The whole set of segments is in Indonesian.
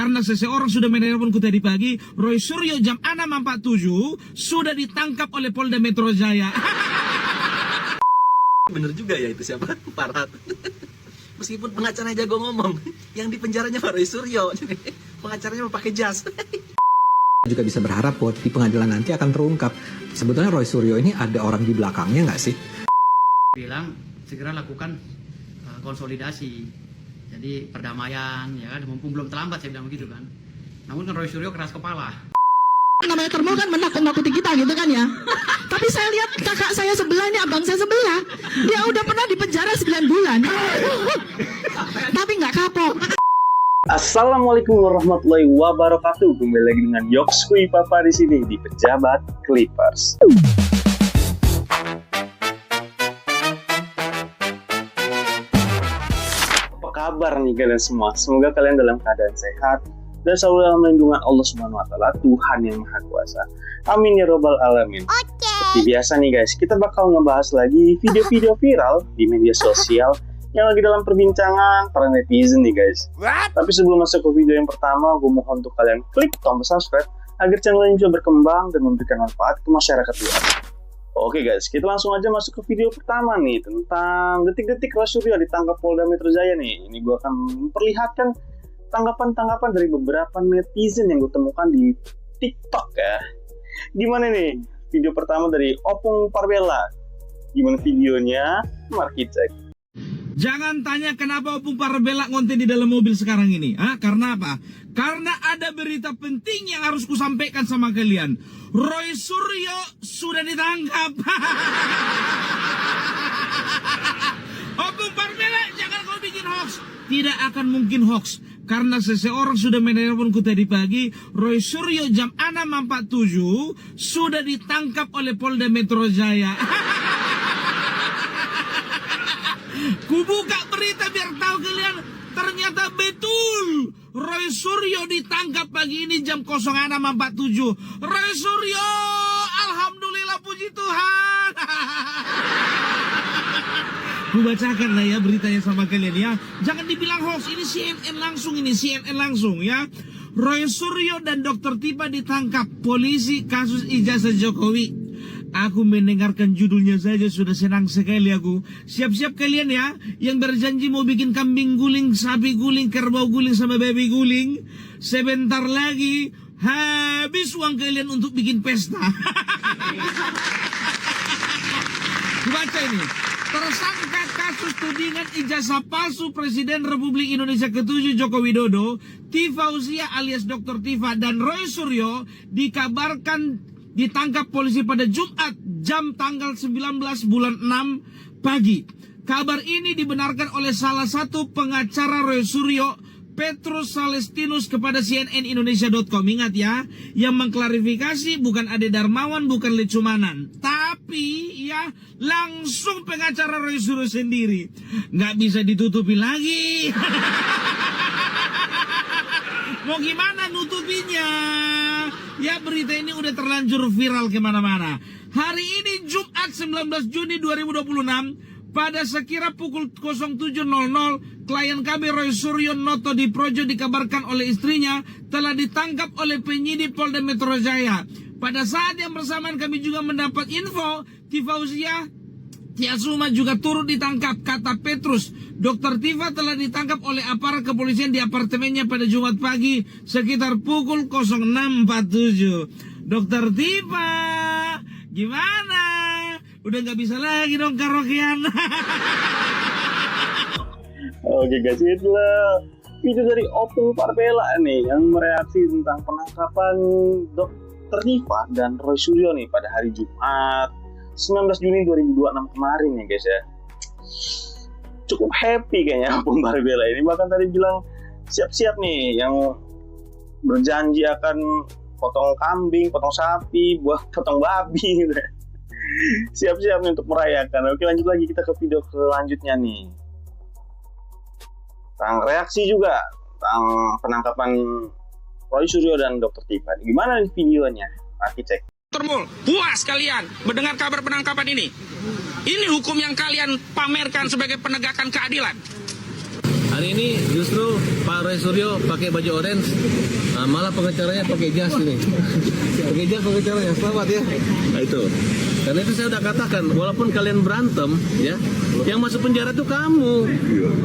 Karena seseorang sudah menelponku tadi pagi, Roy Suryo jam 6.47 sudah ditangkap oleh Polda Metro Jaya. Bener juga ya itu siapa? Farhad. Meskipun pengacaranya jago ngomong, yang di penjaranya Pak Roy Suryo. Pengacaranya mau pakai jas. Juga bisa berharap bahwa di pengadilan nanti akan terungkap sebetulnya Roy Suryo ini ada orang di belakangnya nggak sih? Bilang segera lakukan konsolidasi. Jadi perdamaian, ya kan, mumpung belum terlambat saya bilang begitu kan. Namun kan Roy Suryo keras kepala. Namanya Termol kan menakut-nakuti kita gitu kan ya. Tapi saya lihat kakak saya sebelah ini, abang saya sebelah, dia udah pernah di penjara 9 bulan. Tapi nggak kapok. Assalamualaikum warahmatullahi wabarakatuh. Kembali lagi dengan Yokskui Papa di sini di Pejabat Clippers. Kabar nih kalian semua, semoga kalian dalam keadaan sehat dan selalu dalam lindungan Allah Subhanahu wa Ta'ala, Tuhan yang Maha Kuasa. Amin ya robbal alamin. Seperti biasa nih guys, kita bakal ngebahas lagi video-video viral di media sosial yang lagi dalam perbincangan para netizen nih guys. Tapi sebelum masuk ke video yang pertama, gue mohon untuk kalian klik tombol subscribe agar channel ini juga berkembang dan memberikan manfaat ke masyarakat luas. Oke guys, kita langsung aja masuk ke video pertama nih tentang detik-detik Roy Suryo ditangkap Polda Metro Jaya nih. Ini gue akan memperlihatkan tanggapan-tanggapan dari beberapa netizen yang gue temukan di TikTok ya. Gimana nih? Video pertama dari Opung Parbella. Gimana videonya? Mari kita cek. Jangan tanya kenapa Opung Parbella ngonten di dalam mobil sekarang ini. Karena apa? Karena ada berita penting yang harus kusampaikan sama kalian. Roy Suryo sudah ditangkap. Opung Parbella, jangan kau bikin hoax. Tidak akan mungkin hoax. Karena seseorang sudah menelponku tadi pagi, Roy Suryo jam 6.47 sudah ditangkap oleh Polda Metro Jaya. Kubuka berita biar tahu kalian, ternyata betul Roy Suryo ditangkap pagi ini jam 06.47. Roy Suryo, alhamdulillah, puji Tuhan. Kubacakan lah ya beritanya sama kalian ya. Jangan dibilang hoax, ini CNN langsung ya. Roy Suryo dan Dr. Tifa ditangkap polisi kasus ijazah Jokowi. Aku mendengarkan judulnya saja sudah senang sekali aku. Siap-siap kalian ya, yang berjanji mau bikin kambing guling, sapi guling, kerbau guling, sama baby guling. Sebentar lagi habis uang kalian untuk bikin pesta. Baca ini. Tersangka kasus tudingan ijazah palsu Presiden Republik Indonesia ke-7 Joko Widodo, Tifa Fauzia alias Dr. Tifa dan Roy Suryo dikabarkan ditangkap polisi pada Jumat jam tanggal 19 bulan 6 pagi. Kabar ini dibenarkan oleh salah satu pengacara Roy Suryo, Petrus Salestinus, kepada cnnindonesia.com. Ingat ya, yang mengklarifikasi bukan Ade Darmawan, bukan Lecumanan, tapi ya langsung pengacara Roy Suryo sendiri. Nggak bisa ditutupi lagi. Mau gimana nutupinya? Ya, berita ini udah terlanjur viral kemana-mana. Hari ini Jumat 19 Juni 2026 pada sekira pukul 07.00, klien kami Roy Suryo Noto di Projo dikabarkan oleh istrinya telah ditangkap oleh penyidik Polda Metro Jaya. Pada saat yang bersamaan kami juga mendapat info Tifa Fauzia Tiasuma juga turut ditangkap. Kata Petrus, Dr. Tifa telah ditangkap oleh aparat kepolisian di apartemennya pada Jumat pagi sekitar pukul 06.47. Dr. Tifa, gimana? Udah nggak bisa lagi dong karaokean. Oke guys, itulah video dari Opung Parbella nih yang mereaksi tentang penangkapan Dr. Tifa dan Roy Suryo nih pada hari Jumat 19 Juni 2026 kemarin ya guys ya. Cukup happy kayaknya Opung Parbella ini, bahkan tadi bilang siap-siap nih yang berjanji akan potong kambing, potong sapi, buat potong babi gitu. Siap-siap nih untuk merayakan. Oke, lanjut lagi kita ke video selanjutnya nih. Tentang reaksi juga tentang penangkapan Roy Suryo dan Dr. Tifa. Gimana nih videonya? Mari cek. Termul, puas kalian mendengar kabar penangkapan ini? Ini hukum yang kalian pamerkan sebagai penegakan keadilan. Hari ini justru Pak Roy Suryo pakai baju orange, malah pengacaranya pakai jas ini. Pakai jas pengacaranya, selamat ya. Nah itu. Karena itu saya udah katakan, walaupun kalian berantem, ya, yang masuk penjara itu kamu.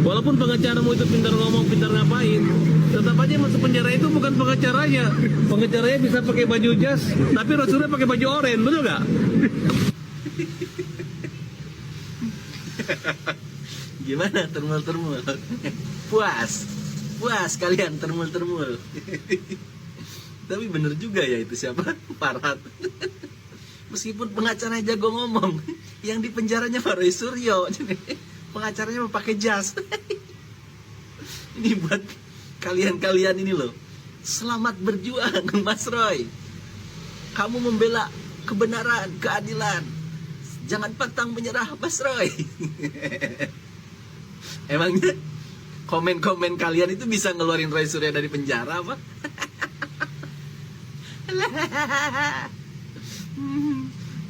Walaupun pengacaramu itu pintar ngomong, pintar ngapain, tetap aja masuk penjara itu bukan pengacaranya. Pengacaranya bisa pakai baju jas, tapi Roy Suryo pakai baju orange, betul nggak? Gimana termul-termul? Puas kalian termul-termul. Tapi bener juga ya itu siapa? Farhad. Meskipun pengacaranya jago ngomong, yang di penjaranya Pak Roy Suryo. Pengacaranya mau pakai jas. Ini buat kalian-kalian ini loh. Selamat berjuang Mas Roy. Kamu membela kebenaran, keadilan. Jangan pantang menyerah Mas Roy. Emangnya komen-komen kalian itu bisa ngeluarin Roy Suryo dari penjara apa?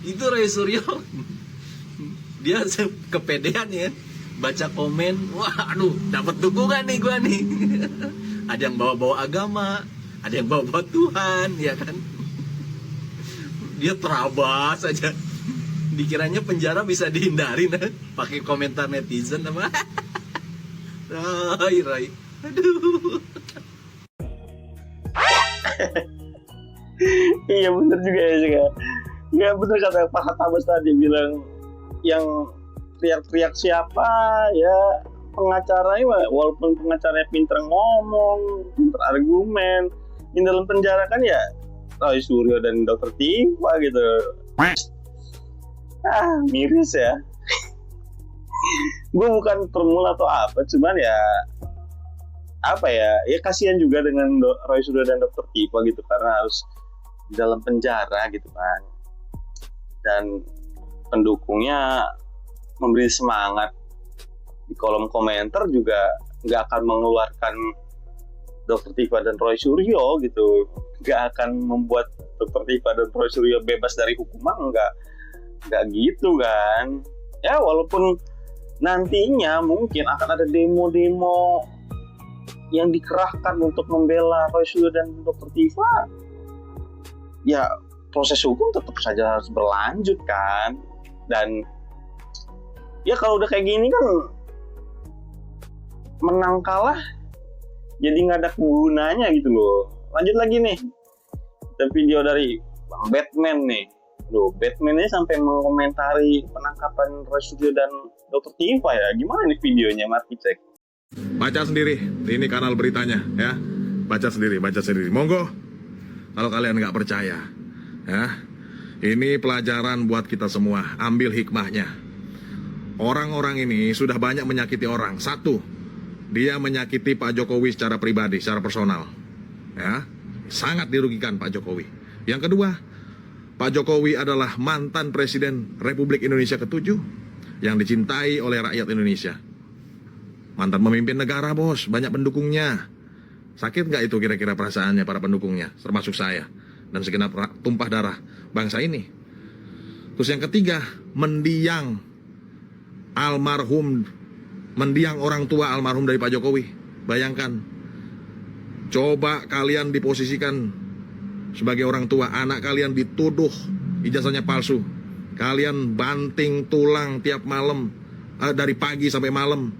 Itu Roy Suryo, dia kepedean ya, baca komen, wah aduh dapat dukungan nih gua nih. Ada yang bawa-bawa agama, ada yang bawa-bawa Tuhan, ya kan? Dia terabas aja. Dikiranya penjara bisa dihindari, nah, pakai komentar netizen apa? Roy, aduh. Iya bener juga ya juga. Ya bener kata Pak Hatabas tadi bilang yang teriak-teriak siapa ya pengacaranya, walaupun pengacaranya pinter ngomong, pinter argumen, di dalam penjara kan ya Roy Suryo dan Dr. Tifa gitu. Miris ya. Gue bukan termul atau apa, cuman ya apa ya kasihan juga dengan Roy Suryo dan Dr. Tifa gitu, karena harus di dalam penjara gitu kan, dan pendukungnya memberi semangat di kolom komentar juga nggak akan mengeluarkan Dr. Tifa dan Roy Suryo gitu, nggak akan membuat Dr. Tifa dan Roy Suryo bebas dari hukuman, nggak gitu kan ya. Walaupun nantinya mungkin akan ada demo-demo yang dikerahkan untuk membela Roy Suryo dan Dr. Tifa, ya proses hukum tetap saja harus berlanjut kan. Dan ya kalau udah kayak gini kan menang kalah jadi nggak ada gunanya gitu loh. Lanjut lagi nih, ada video dari Bang Batman nih. Loh, Batman ini sampai mengomentari penangkapan Roy Suryo dan Dr. Tifa ya. Gimana nih videonya? Mari cek. Baca sendiri, ini kanal beritanya ya. Baca sendiri. Monggo, kalau kalian nggak percaya ya. Ini pelajaran buat kita semua, ambil hikmahnya. Orang-orang ini sudah banyak menyakiti orang. Satu, dia menyakiti Pak Jokowi secara pribadi, secara personal ya. Sangat dirugikan Pak Jokowi. Yang kedua, Pak Jokowi adalah mantan Presiden Republik Indonesia ke-7 yang dicintai oleh rakyat Indonesia. Mantan pemimpin negara, bos, banyak pendukungnya. Sakit nggak itu kira-kira perasaannya para pendukungnya, termasuk saya dan segenap tumpah darah bangsa ini. Terus yang ketiga, mendiang orang tua almarhum dari Pak Jokowi. Bayangkan, coba kalian diposisikan sebagai orang tua, anak kalian dituduh ijazahnya palsu. Kalian banting tulang tiap malam, dari pagi sampai malam.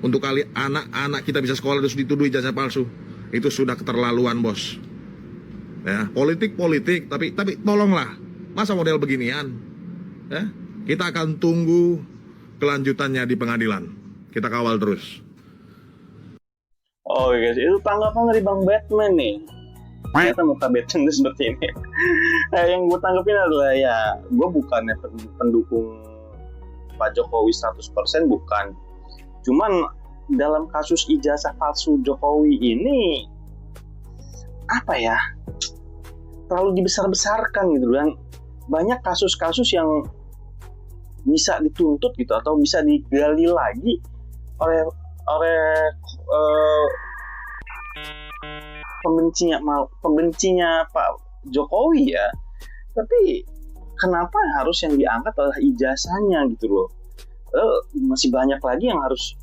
Untuk anak-anak kita bisa sekolah terus dituduh ijazah palsu. Itu sudah keterlaluan, bos. Ya, politik, tapi tolonglah. Masa model beginian? Ya, kita akan tunggu kelanjutannya di pengadilan. Kita kawal terus. Oh guys, itu tanggapan dari Bang Batman nih. Ternyata muka Batman itu seperti ini. Yang gue tanggepin adalah ya, gue bukannya pendukung Pak Jokowi 100%, bukan. Cuman dalam kasus ijazah palsu Jokowi ini apa ya, terlalu dibesar-besarkan gitu kan. Banyak kasus-kasus yang bisa dituntut gitu atau bisa digali lagi oleh pembencinya Pak Jokowi ya. Tapi kenapa harus yang diangkat adalah ijazahnya gitu loh? Masih banyak lagi yang harus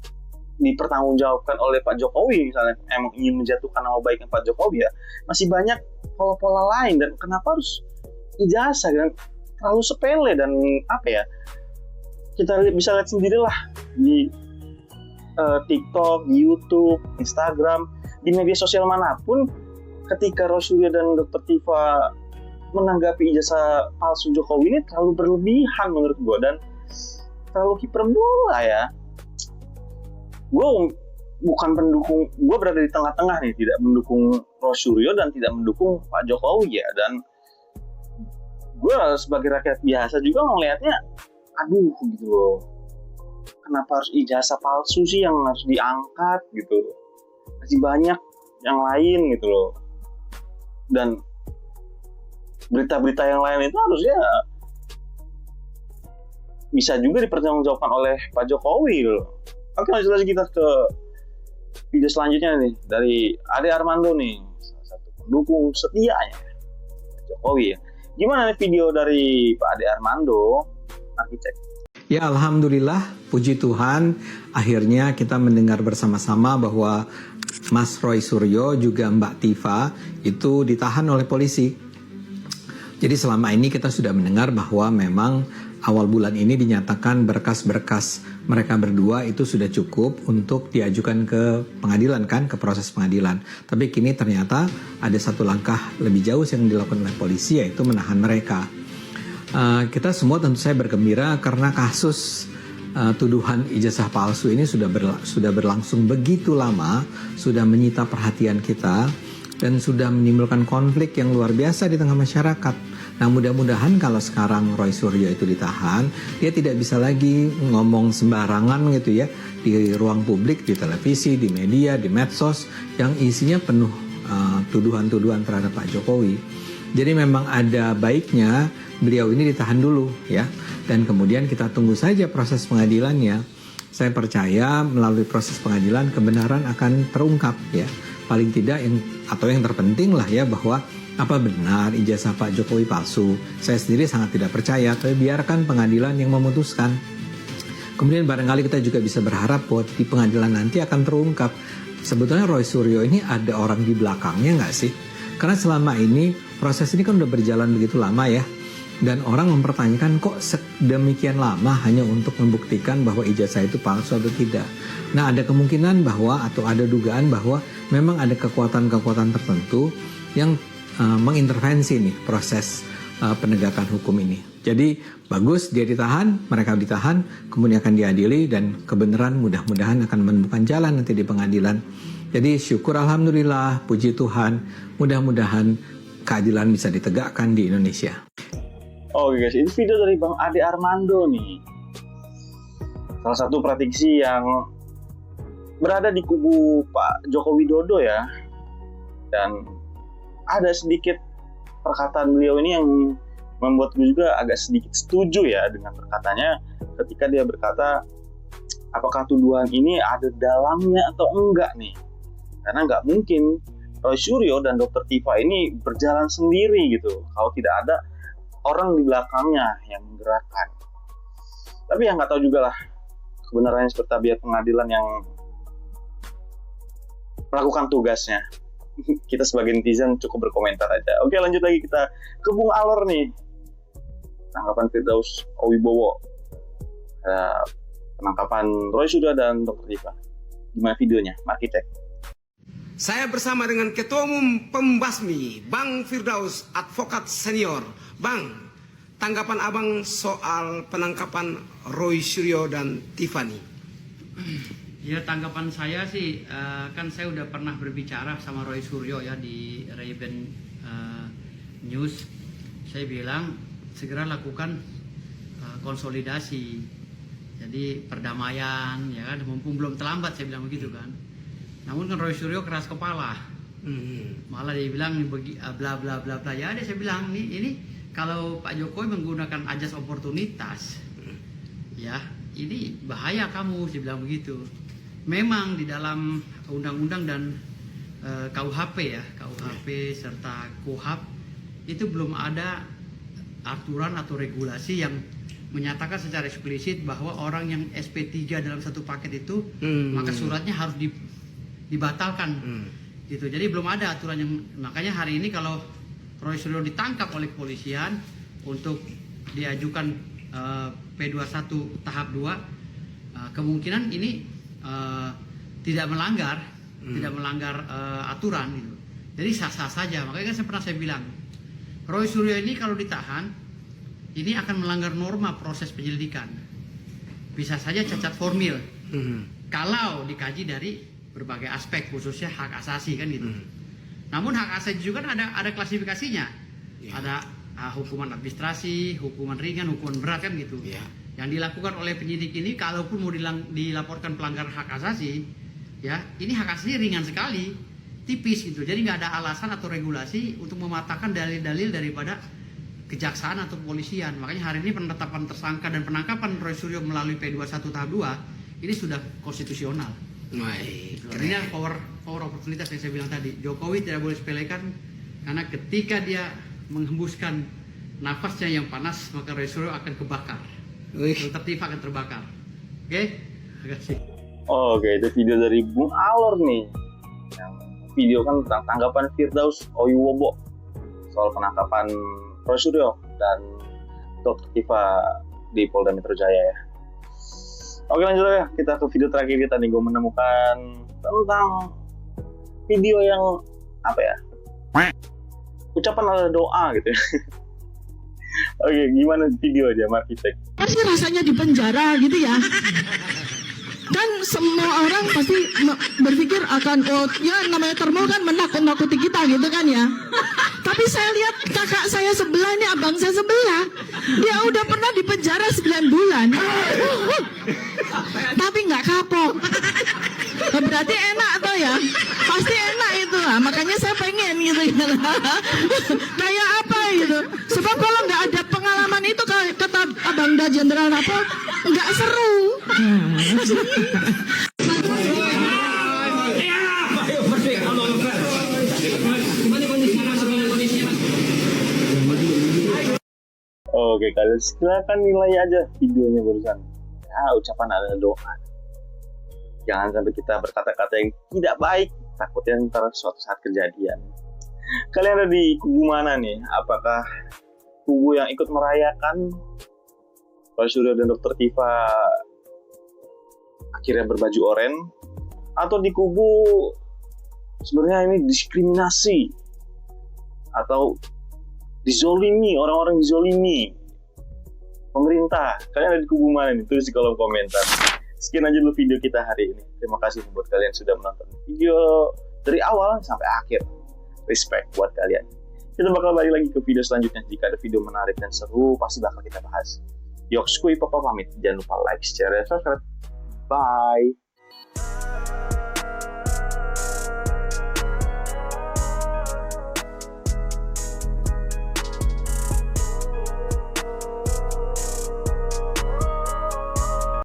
dipertanggungjawabkan oleh Pak Jokowi, misalnya emang ingin menjatuhkan nama baiknya Pak Jokowi ya, masih banyak pola-pola lain. Dan kenapa harus ijazah, dan terlalu sepele, dan apa ya, kita bisa lihat sendirilah di TikTok, di YouTube, Instagram, di media sosial manapun, ketika Roy Suryo dan Dr. Tifa menanggapi ijazah palsu Jokowi ini terlalu berlebihan menurut gue, dan terlalu hiperbola ya. Gue bukan pendukung, gue berada di tengah-tengah nih, tidak mendukung Roy Suryo dan tidak mendukung Pak Jokowi ya. Dan gue sebagai rakyat biasa juga ngelihatnya, aduh gitu loh, kenapa harus ijazah palsu sih yang harus diangkat gitu, masih banyak yang lain gitu loh. Dan berita-berita yang lain itu harusnya bisa juga dipertanggungjawabkan oleh Pak Jokowi gitu loh. Oke, lanjut lagi kita ke video selanjutnya nih, dari Ade Armando nih, salah satu pendukung setianya Jokowi ya. Gimana nih video dari Pak Ade Armando? Mari cek. Ya, alhamdulillah, puji Tuhan, akhirnya kita mendengar bersama-sama bahwa Mas Roy Suryo juga Mbak Tifa itu ditahan oleh polisi. Jadi selama ini kita sudah mendengar bahwa memang awal bulan ini dinyatakan berkas-berkas mereka berdua itu sudah cukup untuk diajukan ke pengadilan kan, ke proses pengadilan. Tapi kini ternyata ada satu langkah lebih jauh yang dilakukan oleh polisi, yaitu menahan mereka. Kita semua tentu saja bergembira karena kasus tuduhan ijazah palsu ini sudah berlangsung begitu lama, sudah menyita perhatian kita, dan sudah menimbulkan konflik yang luar biasa di tengah masyarakat. Nah, mudah-mudahan kalau sekarang Roy Suryo itu ditahan, dia tidak bisa lagi ngomong sembarangan gitu ya, di ruang publik, di televisi, di media, di medsos, yang isinya penuh tuduhan-tuduhan terhadap Pak Jokowi. Jadi memang ada baiknya beliau ini ditahan dulu ya, dan kemudian kita tunggu saja proses pengadilannya. Saya percaya melalui proses pengadilan kebenaran akan terungkap ya. Paling tidak yang terpenting lah ya, bahwa apa benar ijazah Pak Jokowi palsu. Saya sendiri sangat tidak percaya, tapi biarkan pengadilan yang memutuskan. Kemudian barangkali kita juga bisa berharap bahwa di pengadilan nanti akan terungkap sebetulnya Roy Suryo ini ada orang di belakangnya nggak sih? Karena selama ini proses ini kan udah berjalan begitu lama ya, dan orang mempertanyakan kok sedemikian lama hanya untuk membuktikan bahwa ijazah itu palsu atau tidak. Nah, ada kemungkinan bahwa, atau ada dugaan bahwa memang ada kekuatan-kekuatan tertentu yang mengintervensi nih proses penegakan hukum ini. Jadi bagus dia ditahan, mereka ditahan, kemudian akan diadili, dan kebenaran mudah-mudahan akan menemukan jalan nanti di pengadilan. Jadi syukur alhamdulillah, puji Tuhan, mudah-mudahan keadilan bisa ditegakkan di Indonesia. Oke guys, ini video dari Bang Ade Armando nih, salah satu praktisi yang berada di kubu Pak Joko Widodo ya. Dan ada sedikit perkataan beliau ini yang membuat gue juga agak sedikit setuju ya dengan perkataannya, ketika dia berkata apakah tuduhan ini ada dalangnya atau enggak nih. Karena nggak mungkin Roy Suryo dan Dr. Tifa ini berjalan sendiri gitu kalau tidak ada orang di belakangnya yang menggerakkan. Tapi yang nggak tahu juga lah kebenarannya seperti apa, biar pengadilan yang melakukan tugasnya. Kita sebagai netizen cukup berkomentar aja. Oke, lanjut lagi kita ke Bung Alor nih. Tanggapan Firdaus Owibowo penangkapan Roy Suryo dan Dr. Tifa. Gimana videonya? Mari cek. Saya bersama dengan Ketua Umum Pembasmi, Bang Firdaus, advokat senior. Bang, tanggapan Abang soal penangkapan Roy Suryo dan Tiffany. Ya, tanggapan saya sih, kan saya udah pernah berbicara sama Roy Suryo ya di Rayben News. Saya bilang segera lakukan konsolidasi, jadi perdamaian ya kan, mumpung belum terlambat, saya bilang begitu kan. Namun kan Roy Suryo keras kepala, malah dia bilang bla bla bla bla. Ya, saya bilang ini kalau Pak Jokowi menggunakan ajas oportunitas, ya ini bahaya kamu, saya bilang begitu. Memang di dalam undang-undang dan KUHP ya, KUHP serta KUHAP itu belum ada aturan atau regulasi yang menyatakan secara eksplisit bahwa orang yang SP3 dalam satu paket itu maka suratnya harus dibatalkan gitu. Jadi belum ada aturan yang, makanya hari ini kalau Roy Suryo ditangkap oleh kepolisian untuk diajukan P21 tahap 2, kemungkinan ini tidak melanggar aturan gitu. Jadi sah-sah saja. Makanya kan saya bilang Roy Suryo ini kalau ditahan ini akan melanggar norma proses penyelidikan. Bisa saja cacat formil. Kalau dikaji dari berbagai aspek, khususnya hak asasi kan gitu. Namun hak asasi juga kan ada klasifikasinya. Ada hukuman administrasi, hukuman ringan, hukuman berat kan gitu. Yang dilakukan oleh penyidik ini, kalaupun mau dilaporkan pelanggaran hak asasi, ya ini hak asasi ringan sekali, tipis gitu. Jadi nggak ada alasan atau regulasi untuk mematahkan dalil-dalil daripada kejaksaan atau kepolisian. Makanya hari ini penetapan tersangka dan penangkapan Roy Suryo melalui P21 tahap 2 ini sudah konstitusional. Ini power oportunitas yang saya bilang tadi. Jokowi tidak boleh sepelekan, karena ketika dia menghembuskan nafasnya yang panas, maka Roy Suryo akan kebakar. Dr. Tifa akan terbakar. Oke? Terima kasih. Oke, itu video dari Bung Alor nih. Yang video kan tentang tanggapan Firdaus Oyuwobo soal penangkapan Roy Suryo dan Dr. Tifa di Polda Metro Jaya ya. Oke, lanjut ya, kita ke video terakhir kita nih. Gue menemukan tentang video yang apa ya, ucapan ala doa gitu ya. Oke, gimana video aja, mari cek. Pasti rasanya di penjara gitu ya. Kan semua orang pasti berpikir akan, oh ya namanya Termo kan menakut-nakuti kita gitu kan ya. Tapi saya lihat kakak saya sebelah ini, abang saya sebelah, dia udah pernah di penjara 9 bulan. Tapi nggak kapok. Berarti enak tuh ya. Pasti enak itu lah. Makanya saya pengen gitu. Kayak apa gitu. Sebab kalau nggak ada pengalaman itu, kata Abang Da Jenderal Napol, nggak seru. Oke, kalian silakan nilai aja videonya barusan. Ya, ucapan ada doa. Jangan sampai kita berkata-kata yang tidak baik, takutnya ntar suatu saat kejadian. Kalian ada di kubu mana nih? Apakah kubu yang ikut merayakan Roy Suryo dan Dr. Tifa akhirnya berbaju oranye, atau di kubu sebenarnya ini diskriminasi atau dizolimi, orang-orang dizolimi pemerintah? Kalian ada di kubu mana nih? Tulis di kolom komentar. Sekian aja dulu video kita hari ini. Terima kasih buat kalian sudah menonton video dari awal sampai akhir. Respect buat kalian. Kita bakal balik lagi ke video selanjutnya. Jika ada video menarik dan seru, pasti bakal kita bahas. Yoks Kui Papa pamit. Jangan lupa like, share, dan subscribe. Bye.